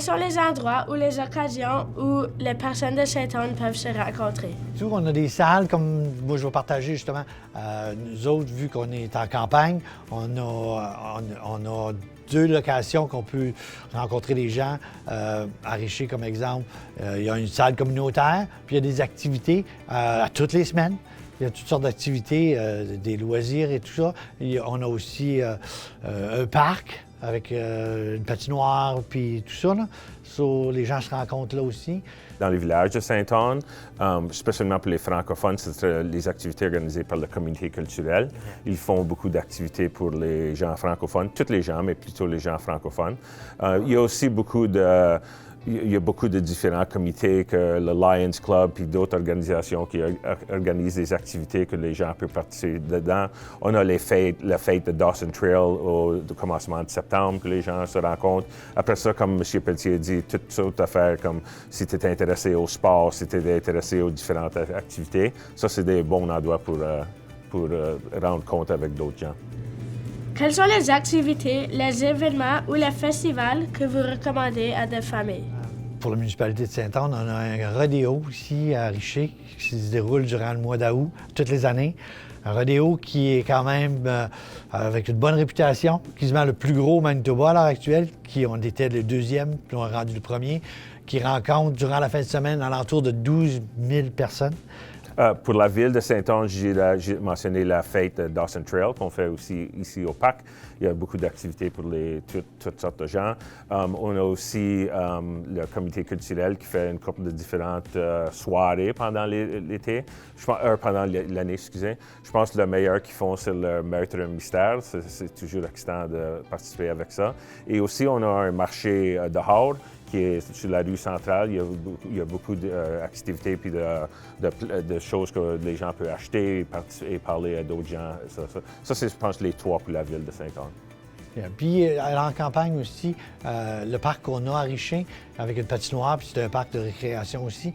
sont les endroits ou les occasions où les personnes de Sainte-Anne peuvent se rencontrer? Surtout, on a des salles, comme moi je vais partager justement. Nous autres, vu qu'on est en campagne, on a 2 locations qu'on peut rencontrer des gens. À Richer, comme exemple, il y a une salle communautaire, puis il y a des activités à toutes les semaines. Il y a toutes sortes d'activités, des loisirs et tout ça. On a aussi un parc avec une patinoire, puis tout ça, là. Les gens se rencontrent là aussi. Dans les villages de Sainte-Anne, spécialement pour les francophones, c'est les activités organisées par la communauté culturelle. Ils font beaucoup d'activités pour les gens francophones, tous les gens, mais plutôt les gens francophones. Il y a aussi beaucoup de différents comités, que le Lions Club et d'autres organisations qui organisent des activités que les gens peuvent participer dedans. On a la fête de Dawson Trail au commencement de septembre, que les gens se rencontrent. Après ça, comme M. Pelletier dit, toutes sortes d'affaires, comme si tu es intéressé au sport, si tu es intéressé aux différentes activités. Ça, c'est des bons endroits pour rendre compte avec d'autres gens. Quelles sont les activités, les événements ou les festivals que vous recommandez à des familles? Pour la municipalité de Sainte-Anne, on a un rodéo ici à Richer qui se déroule durant le mois d'août, toutes les années. Un rodéo qui est quand même avec une bonne réputation, quasiment le plus gros au Manitoba à l'heure actuelle, qui on était le 2e, puis on a rendu le 1er, qui rencontre durant la fin de semaine alentour de 12 000 personnes. Pour la ville de Sainte-Anne, j'ai mentionné la fête de Dawson Trail qu'on fait aussi ici au parc. Il y a beaucoup d'activités pour toutes sortes de gens. On a aussi le comité culturel qui fait une couple de différentes soirées pendant l'été, pendant l'année, excusez. Je pense que le meilleur qu'ils font, c'est le Meurtre et Mystère. C'est toujours excitant de participer avec ça. Et aussi, on a un marché dehors qui est sur la rue centrale. Il y a beaucoup d'activités et de choses que les gens peuvent acheter et parler à d'autres gens. Ça c'est, je pense, les 3 pour la ville de Sainte-Anne. Yeah. Puis en campagne aussi, le parc qu'on a à Richer, avec une patinoire, puis c'est un parc de récréation aussi,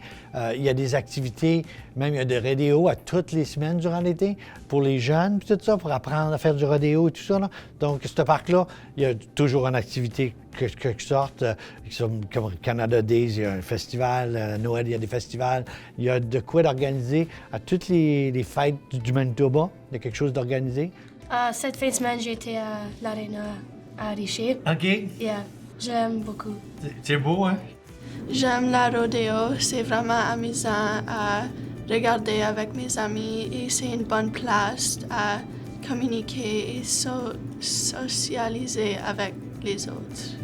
il y a des activités, même il y a des rodéos à toutes les semaines durant l'été, pour les jeunes, puis tout ça, pour apprendre à faire du rodéo et tout ça, là. Donc, ce parc-là, il y a toujours une activité quelque sorte, comme Canada Days, il y a un festival, à Noël, il y a des festivals, il y a de quoi d'organiser à toutes les fêtes du Manitoba, il y a quelque chose d'organisé. Cette fin de semaine, j'étais à l'Arena à Richer. OK. Yeah, j'aime beaucoup. C'est beau, hein? J'aime la rodéo, c'est vraiment amusant à regarder avec mes amis et c'est une bonne place à communiquer et socialiser avec les autres.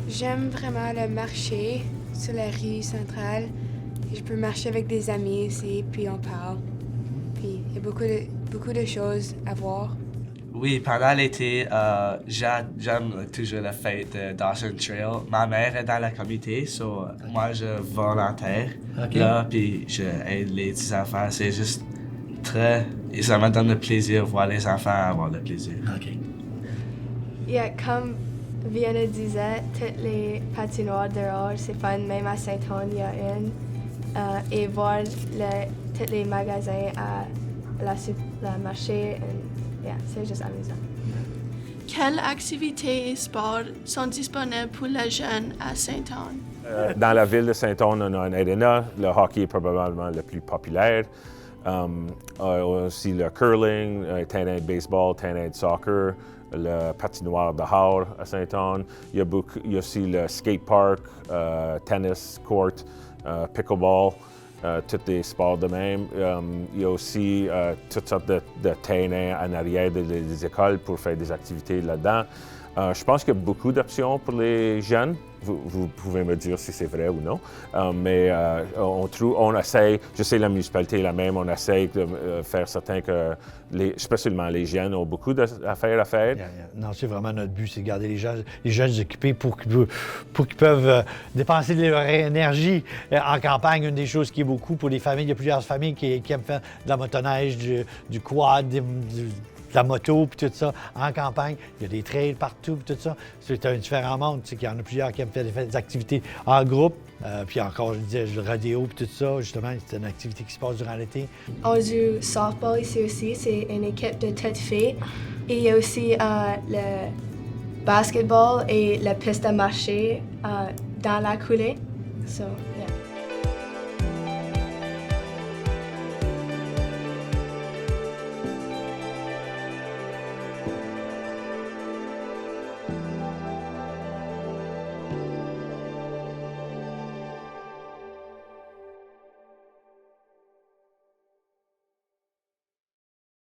J'aime vraiment le marché sur la rue centrale. Je peux marcher avec des amis ici, puis on parle. Puis il y a beaucoup de choses à voir. Oui, pendant l'été, j'aime toujours la fête de Dawson Trail. Ma mère est dans le comité, moi je volontaire là, puis je aide les petits enfants. C'est juste ça me donne le plaisir de voir les enfants avoir le plaisir. Yeah, comme Vienna disait, toutes les patinoires dehors, c'est fun. Même à Sainte-Anne, il y a une. Et voir tous les magasins à la marché, c'est juste amusant. Quelles activités et sports sont disponibles pour les jeunes à Sainte-Anne? Dans la ville de Sainte-Anne, on a un aréna. Le hockey est probablement le plus populaire. Aussi le curling, un terrain de baseball, terrain de soccer, le patinoire dehors à Sainte-Anne. Il y a aussi le skate park, tennis court, pickleball. Tous les sports de même. Il y a aussi toutes sortes de terrains en arrière des écoles pour faire des activités là-dedans. Je pense qu'il y a beaucoup d'options pour les jeunes. Vous pouvez me dire si c'est vrai ou non. Mais on essaye, je sais la municipalité est la même, on essaye de faire certain que, spécialement les jeunes, ont beaucoup d'affaires à faire. Non, c'est vraiment notre but, c'est de garder les jeunes occupés pour qu'ils peuvent dépenser de leur énergie en campagne. Une des choses qui est beaucoup pour les familles, il y a plusieurs familles qui aiment faire de la motoneige, du quad, de la moto, puis tout ça, en campagne. Il y a des trails partout, puis tout ça. C'est un différent monde, tu sais, qu'il y en a plusieurs qui aiment faire des activités en groupe. Puis encore, je disais, le rodéo, puis tout ça, justement, c'est une activité qui se passe durant l'été. On joue softball ici aussi, c'est une équipe de tête filles. Et il y a aussi basketball et la piste à marcher dans la coulée. So, yeah.